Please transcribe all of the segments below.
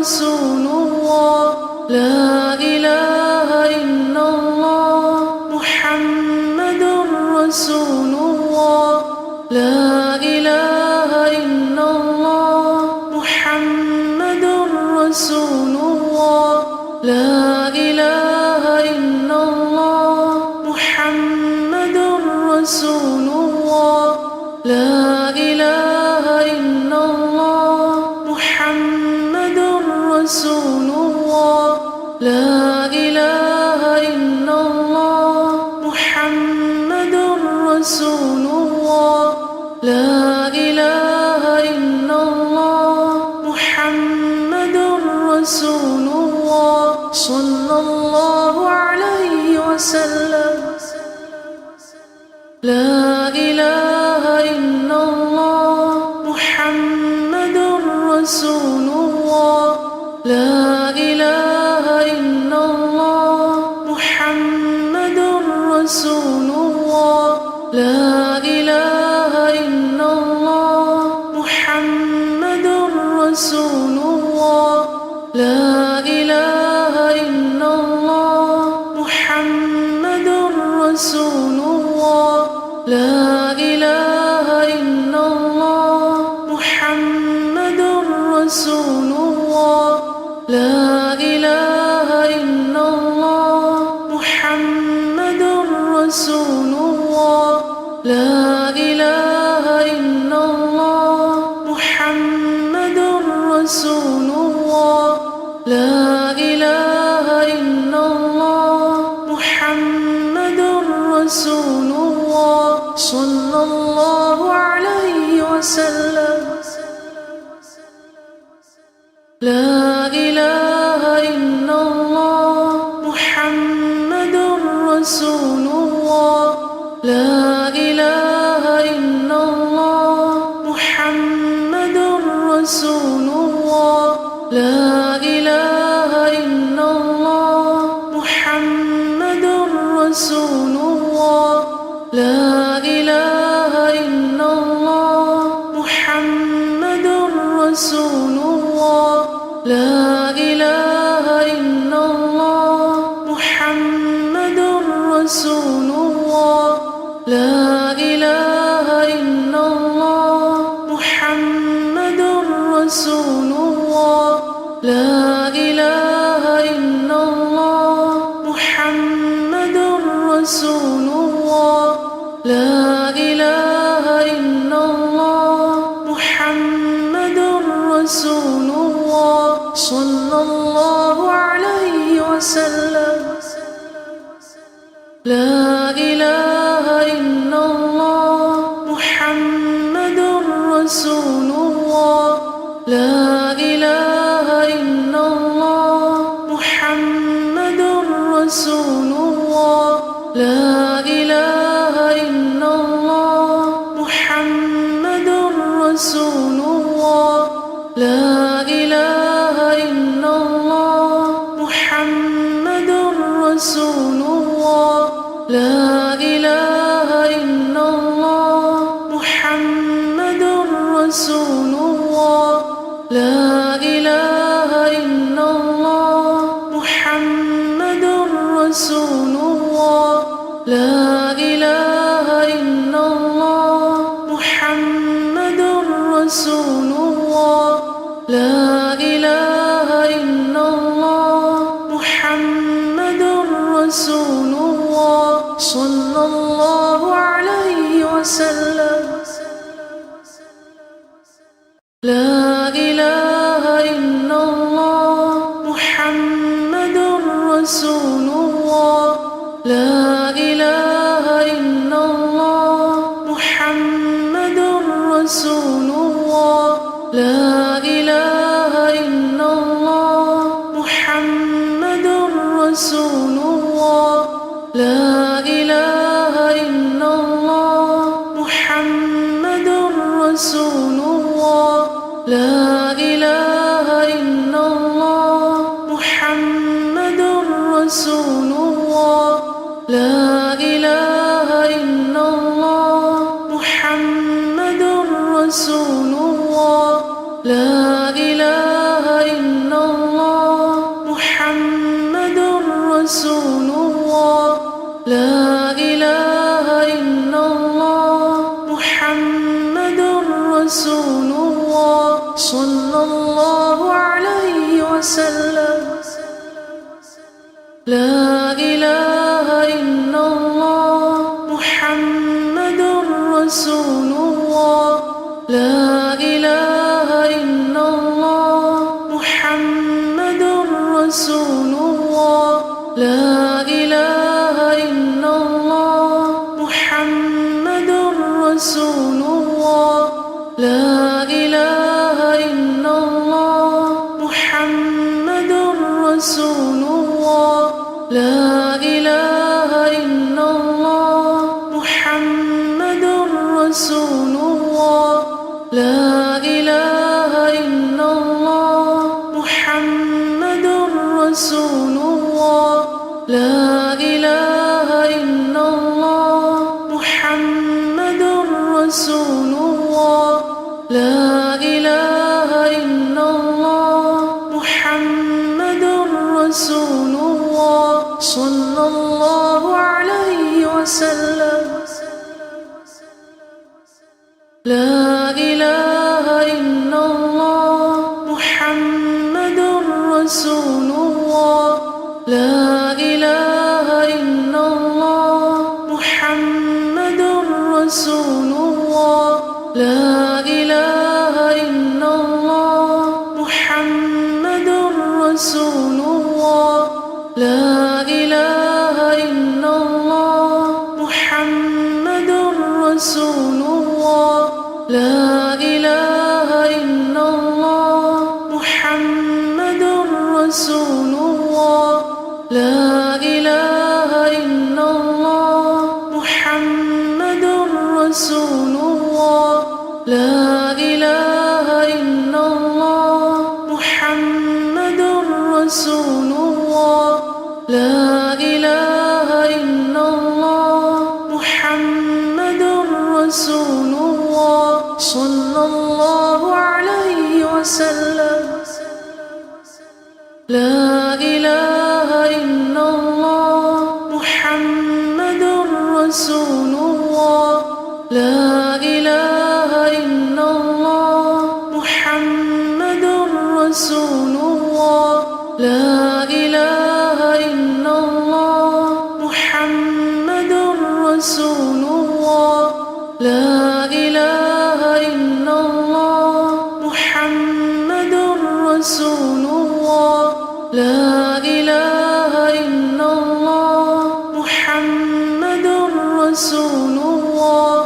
رسول الله لا إله إلا الله محمد رسول الله لا إله إلا الله محمد رسول الله لا إله إلا الله محمد رسول الله لا إله إلا الله محمد رسول الله لا إله إلا الله محمد رسول الله لا إله إلا الله محمد رسول الله صلى الله عليه وسلم لا إله إلا الله محمد رسول الله لا إله إلا الله محمد رسول الله لا إله إلا الله محمد رسول الله لا إله إلا الله محمد رسول الله لا إله إلا الله محمد رسول الله لا إله إلا الله محمد رسول الله لا إله إلا الله محمد رسول الله لا إله إلا الله محمد رسول الله صلى الله عليه وسلم لا إله إلا الله محمد رسول الله لا إله إلا الله محمد رسول الله لا إله إلا الله محمد رسول الله لا إله إلا الله محمد رسول الله لا إله إلا الله محمد رسول الله لا إله إلا الله محمد رسول الله لا إله إلا الله محمد رسول الله لا إله إلا الله محمد رسول الله صلى الله عليه وسلم لا إله إلا الله محمد رسول الله لا إله إلا الله محمد رسول الله لا إله إلا الله محمد رسول الله لا إله إلا الله محمد رسول الله لا إله إلا الله محمد رسول الله لا إله إلا الله محمد رسول الله لا إله إلا الله محمد رسول الله لا إله إلا الله محمد رسول الله صلى الله عليه وسلم لا إله إلا الله محمد رسول الله لا إله إلا الله محمد رسول الله لا إله الله عليه وسلم. لا إله إلا الله محمد رسول الله. لا إله إلا الله محمد رسول الله. لا إله إلا الله محمد رسول الله. لا إله إلا الله محمد رسول الله. لا إله إلا الله محمد رسول الله. لا إله إلا الله محمد رسول الله. لا إله إلا الله محمد رسول الله. لا إله إلا الله محمد رسول الله صلى الله عليه وسلم. لا إله إلا الله محمد رسول الله. لا إله إلا الله محمد رسول الله. لا إله إلا الله محمد رسول الله. لا إله إلا الله محمد رسول الله. لا إله إلا الله محمد رسول الله. لا إله إلا الله محمد رسول الله. لا إله إلا الله محمد رسول الله. لا إله إلا الله محمد رسول الله صلى الله عليه وسلم. لا إله إلا الله محمد رسول الله. لا إله إلا الله محمد رسول الله. لا إله إلا الله محمد رسول الله. لا إله إلا الله محمد رسول الله. لا إله إلا الله محمد رسول الله.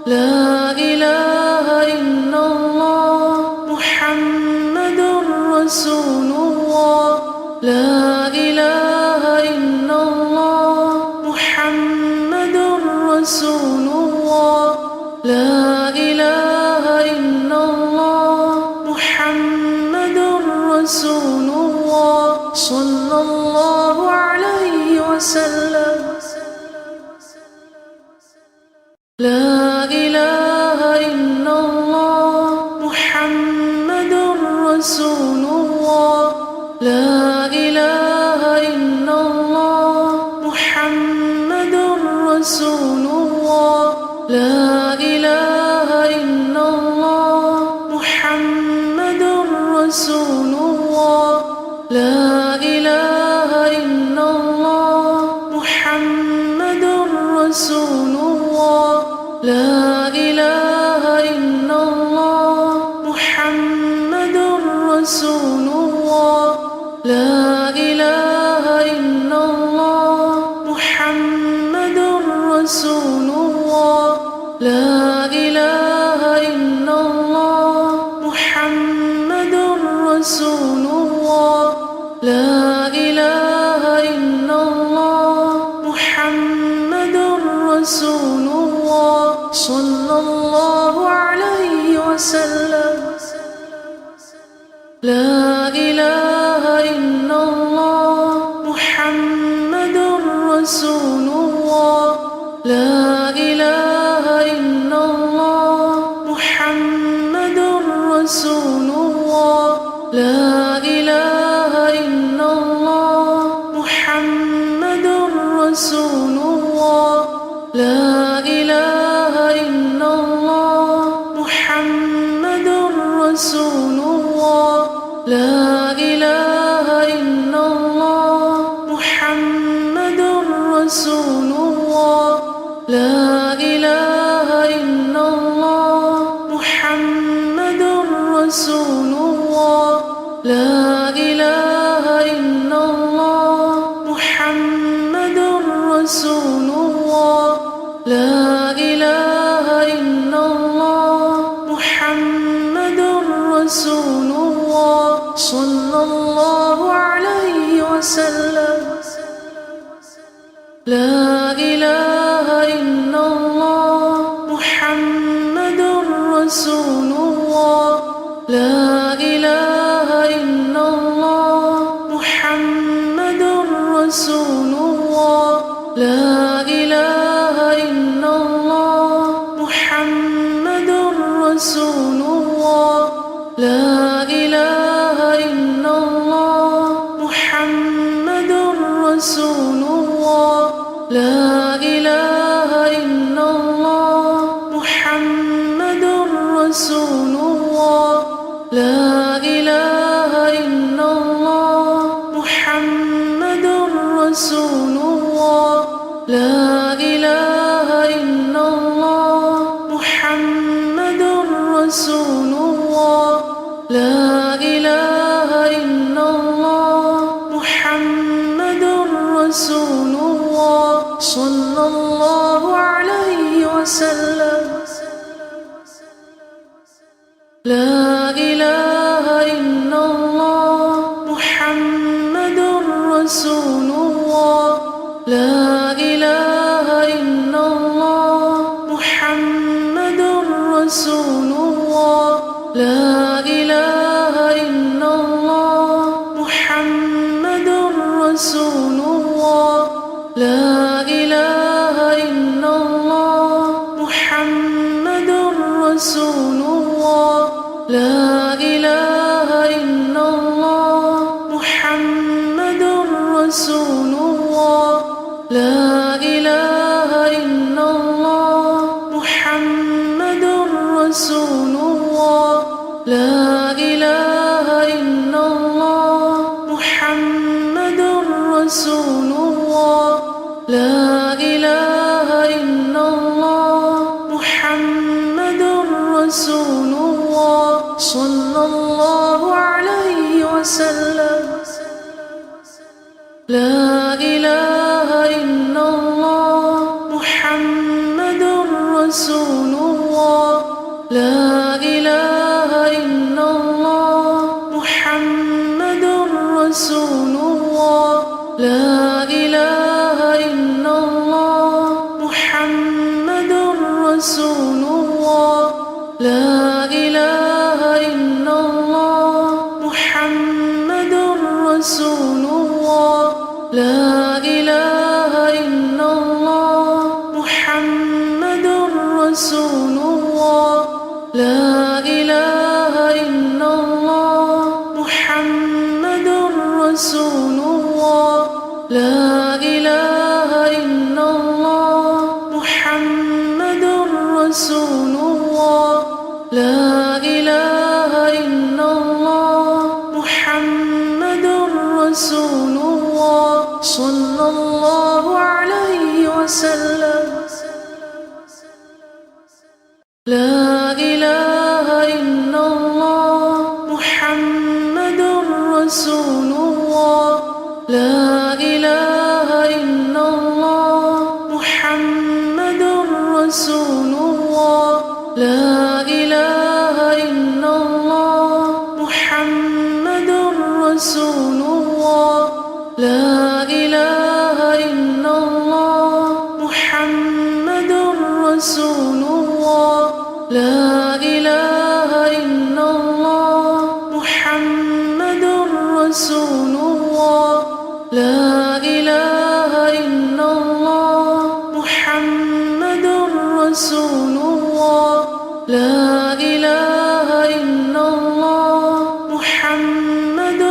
لا إله إلا الله محمد رسول الله. لا إله إلا الله محمد رسول الله. لا إله إلا الله محمد رسول الله صلى الله عليه وسلم. لا إله إلا الله محمد رسول الله. لا إله إلا الله محمد رسول الله. لا إله إلا الله محمد رسول الله. لا إله إلا الله محمد رسول الله. لا إله إلا الله محمد رسول الله. لا إله إلا الله محمد رسول الله. لا إله إلا الله محمد رسول الله. لا إله إلا الله محمد رسول الله صلى الله عليه وسلم. لا إله إلا الله محمد رسول الله. لا إله إلا الله محمد رسول الله. لا إله إلا الله محمد رسول الله. لا إله إلا الله محمد رسول الله. لا إله إلا الله محمد رسول الله لا إله إلا الله محمد رسول الله لا إله إلا الله محمد رسول الله لا إله إلا الله محمد رسول الله صلى الله عليه وسلم لا إله إلا الله محمد رسول الله لا إله إلا الله محمد رسول الله لا إله إلا الله محمد رسول الله لا إله إلا الله محمد رسول الله لا إله إلا الله محمد رسول الله لا إله إلا الله محمد رسول الله لا إله إلا الله محمد رسول الله لا إله إلا الله محمد رسول الله صلى الله عليه وسلم لا إله إلا الله محمد رسول الله لا إله إلا الله محمد رسول الله لا إله إلا الله محمد رسول الله لا إله إلا الله محمد رسول الله لا إله إلا الله محمد رسول الله لا إله إلا الله محمد رسول الله لا إله إلا الله محمد رسول الله لا إله إلا الله محمد رسول الله صلى الله عليه وسلم لا إله إلا الله محمد رسول الله لا إله إلا الله محمد رسول الله لا إله إلا الله محمد رسول الله لا إله إلا الله محمد رسول الله لا إله إلا الله محمد رسول الله لا إله إلا الله محمد رسول الله لا إله إلا الله محمد رسول الله لا إله إلا الله محمد رسول الله صلى الله عليه وسلم لا إله إلا الله محمد رسول الله لا إله إلا الله محمد رسول الله لا إله إلا الله محمد رسول الله لا إله إلا الله محمد رسول الله لا إله إلا الله محمد رسول الله لا إله إلا الله محمد رسول الله لا إله إلا الله محمد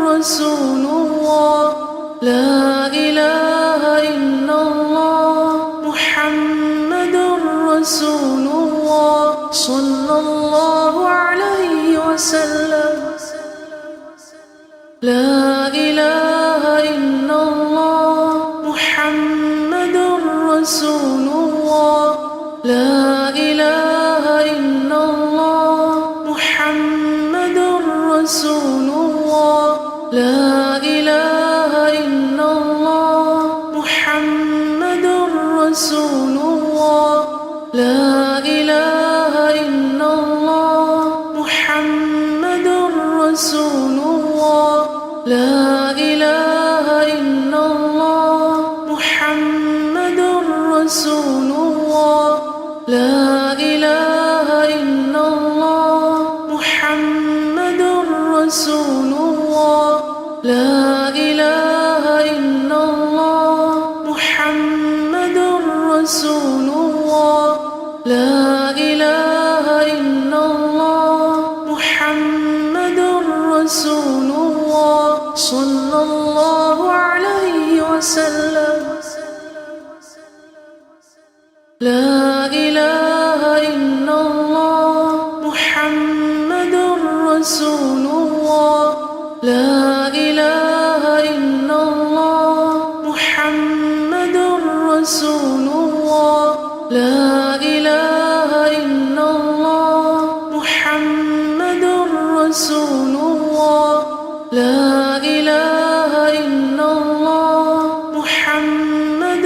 رسول الله لا إله إلا الله محمد رسول الله صلى الله عليه وسلم لا إله إلا الله محمد رسول الله لا إله إلا الله محمد رسول الله لا إله إلا الله محمد رسول الله لا إله إلا الله محمد رسول الله لا إله إلا الله محمد رسول الله لا إله إلا الله محمد رسول الله لا إله إلا الله محمد رسول الله لا إله إلا الله محمد رسول الله صلى الله عليه وسلم لا إله إلا الله محمد رسول الله لا إله إلا الله محمد رسول الله لا إله إلا الله محمد رسول الله لا إله إلا الله محمد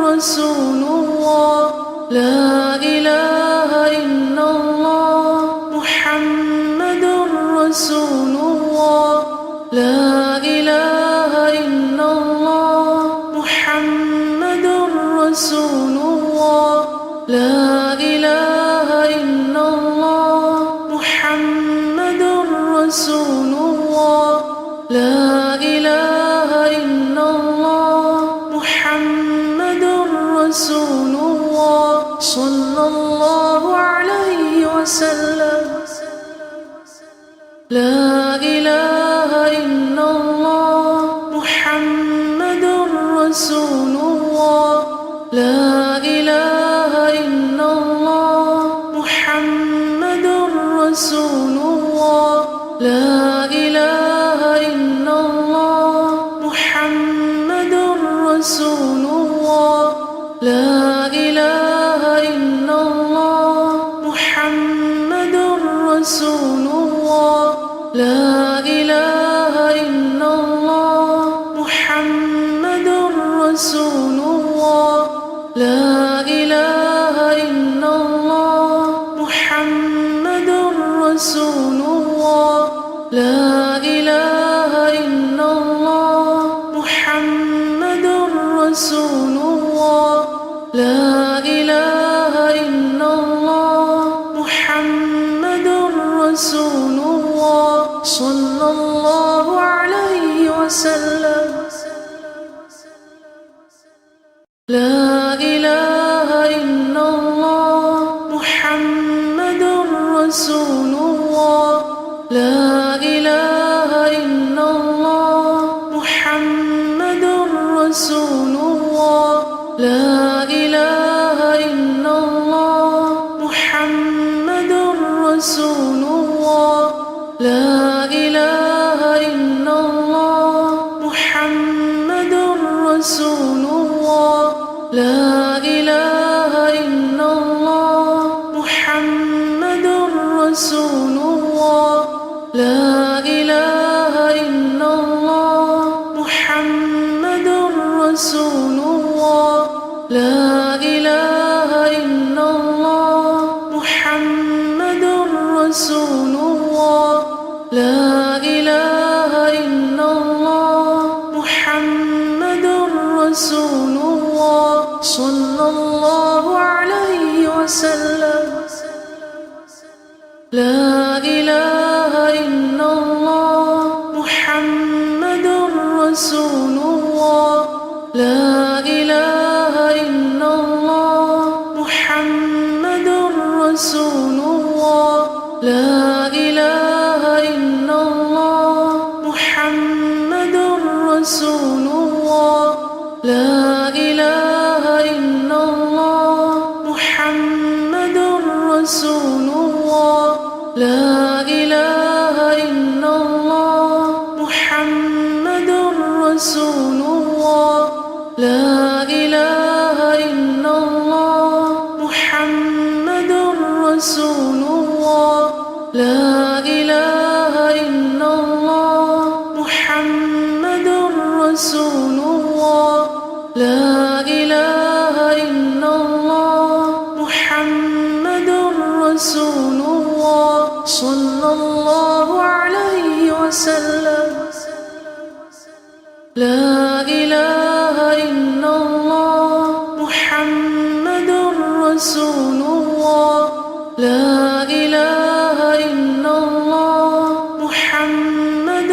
رسول الله لا إله إلا الله محمد رسول الله لا إله إلا الله محمد رسول الله لا إله إلا الله محمد رسول الله لا إله إلا الله محمد رسول الله صلى الله عليه وسلم لا إله إلا الله محمد رسول الله لا إله إلا الله محمد رسول الله لا إله إلا الله محمد رسول الله لا إله إلا الله محمد رسول الله لا إله إلا الله محمد رسول الله لا إله إلا الله محمد رسول الله لا إله إلا الله محمد رسول الله لا إله إلا الله محمد رسول الله صلى الله عليه وسلم لا إله إلا الله محمد رسول الله لا إله إلا الله محمد رسول الله لا إله إلا الله محمد رسول الله لا إله إلا الله محمد رسول الله لا إله إلا الله محمد رسول الله لا إله إلا الله محمد رسول الله لا إله إلا الله محمد رسول الله لا إله إلا الله محمد رسول الله صلى الله عليه وسلم لا إله إلا الله محمد رسول الله لا إله إلا الله محمد رسول الله لا إله إلا الله محمد رسول الله لا إله إلا الله محمد رسول الله لا إله إلا الله محمد لا إله إلا الله محمد رسول الله لا إله إلا الله محمد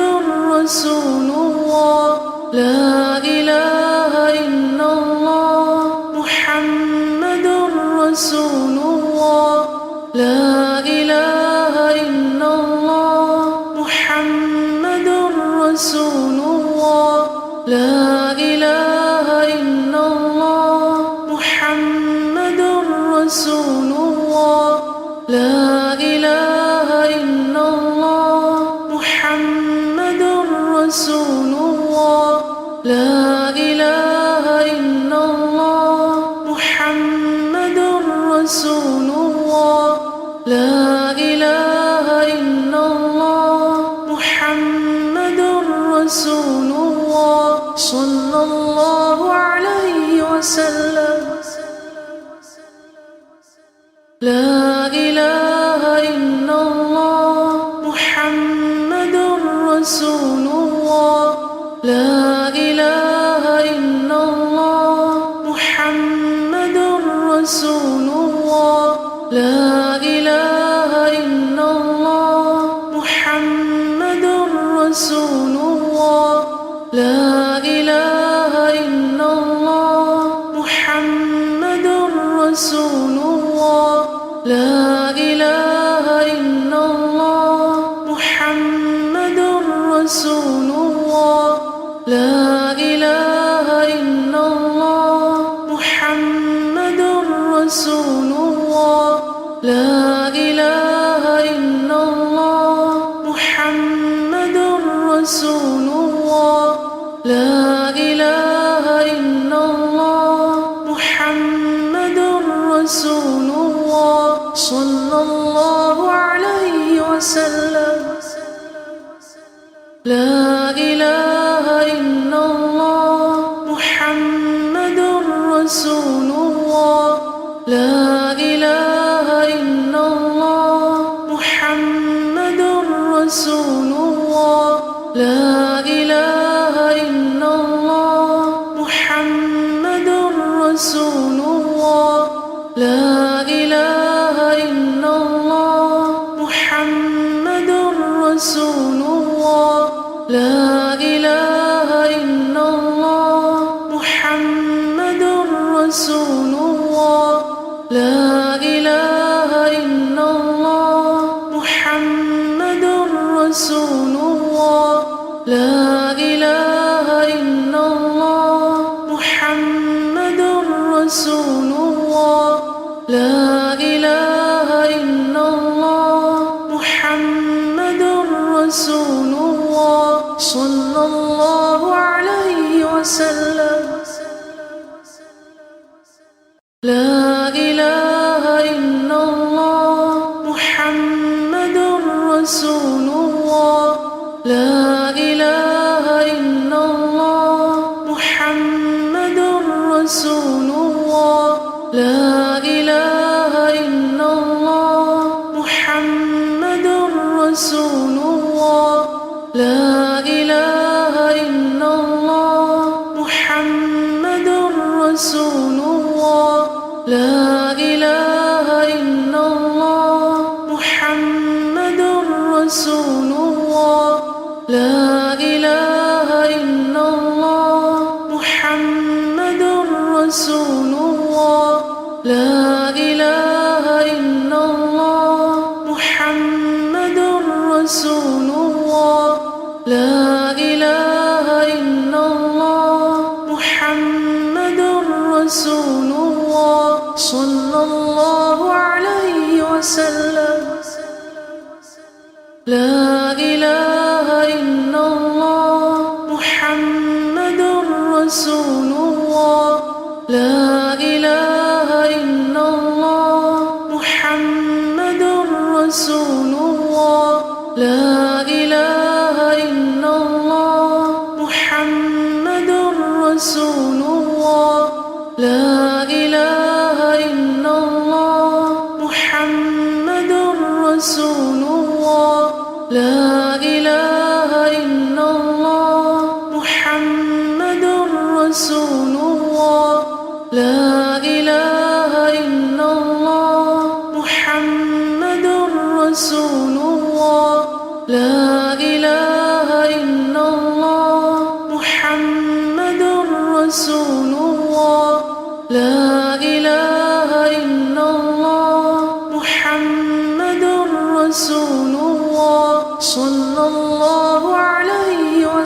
رسول الله لا إله إلا الله محمد رسول الله لا إله إلا الله محمد رسول الله لا إله إلا الله محمد رسول الله لا إله إلا الله محمد رسول الله لا إله إلا الله محمد رسول الله لا إله إلا الله محمد رسول الله صلى الله عليه وسلم لا إله إلا الله محمد رسول الله لا إله إلا الله محمد رسول الله لا إله إلا الله محمد رسول الله لا إله إلا الله محمد رسول الله لا إله إلا الله محمد رسول الله لا إله إلا الله محمد رسول الله لا إله إلا الله محمد رسول الله لا إله إلا الله محمد رسول الله صلى الله عليه وسلم لا إله إلا الله محمد رسول الله لا إله إلا الله محمد رسول الله لا إله إلا الله محمد رسول الله لا إله إلا الله محمد رسول الله لا إله إلا الله محمد رسول الله لا إله إلا الله محمد رسول الله لا إله إلا الله محمد رسول الله لا إله إلا الله محمد رسول الله صلى الله عليه وسلم لا إله إلا الله محمد رسول الله لا إله إلا الله محمد رسول الله لا إله إلا الله محمد رسول الله لا إله إلا الله محمد رسول الله لا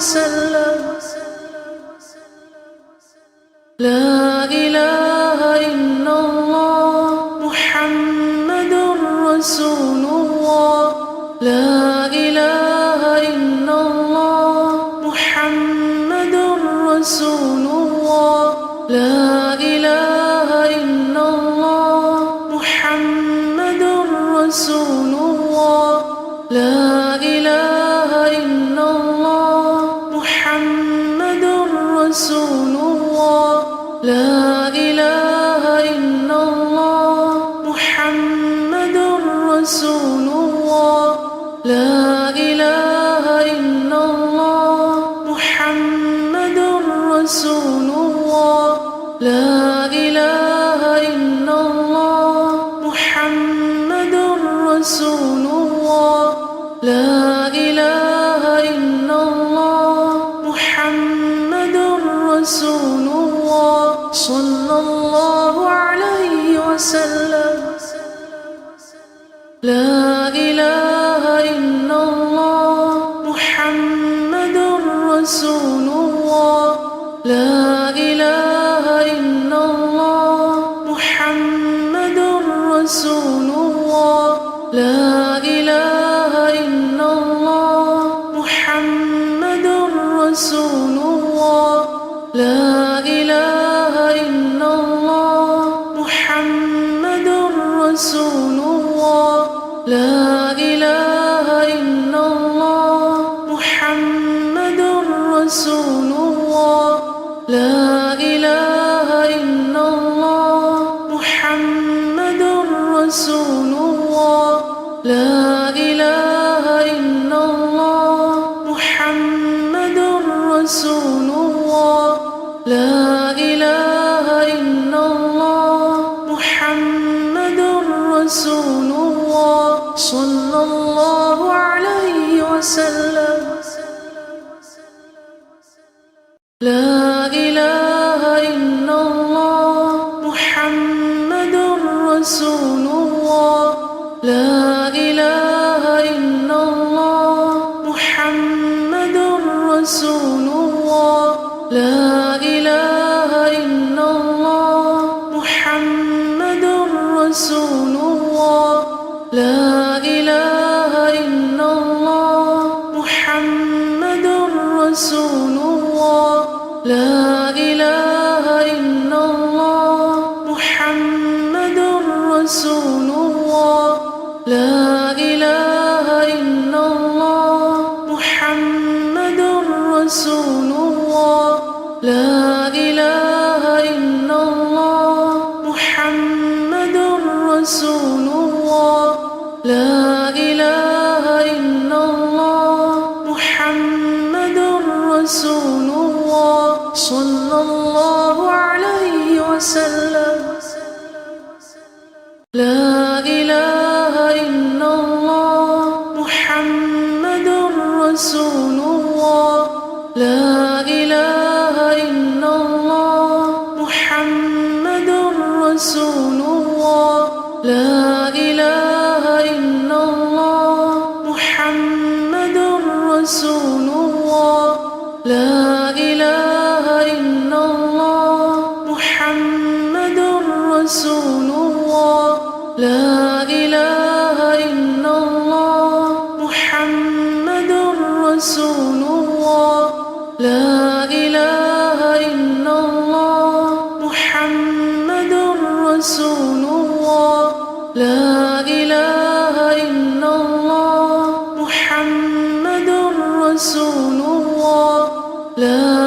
وسلم. لا إله إلا الله محمد رسول الله. لا إله إلا الله محمد رسول الله. لا إله إلا الله محمد رسول الله. لا إله إلا الله محمد رسول الله. لا إله إلا الله محمد رسول الله. لا إله إلا الله محمد رسول الله. لا إله إلا الله محمد رسول الله. لا إله إلا الله محمد رسول الله. صلى الله عليه وسلم. لا إله إلا الله محمد رسول الله. لا إله إلا الله محمد رسول الله. لا إله إلا الله محمد رسول الله. لا إله إلا الله محمد رسول الله. لا إله إلا الله محمد رسول الله. لا إله إلا الله محمد رسول الله. لا إله إلا الله محمد رسول الله. لا إله إلا الله محمد رسول الله. صلى الله عليه وسلم. لا إله إلا الله محمد رسول الله. لا إله إلا الله محمد رسول الله. لا إله إلا الله محمد رسول الله. لا إله إلا الله محمد رسول الله. لا إله إلا الله محمد رسول الله. لا إله إلا الله محمد رسول الله. لا إله إلا الله محمد رسول الله. لا إله إلا الله محمد رسول الله. صلى الله عليه وسلم. لا إله إلا الله محمد رسول الله. لا إله إلا الله محمد رسول الله. لا إله إلا الله محمد رسول الله. لا إله إلا الله محمد رسول الله. لا إله إلا الله محمد رسول الله. لا إله إلا الله محمد رسول الله. لا إله إلا الله محمد رسول الله. لا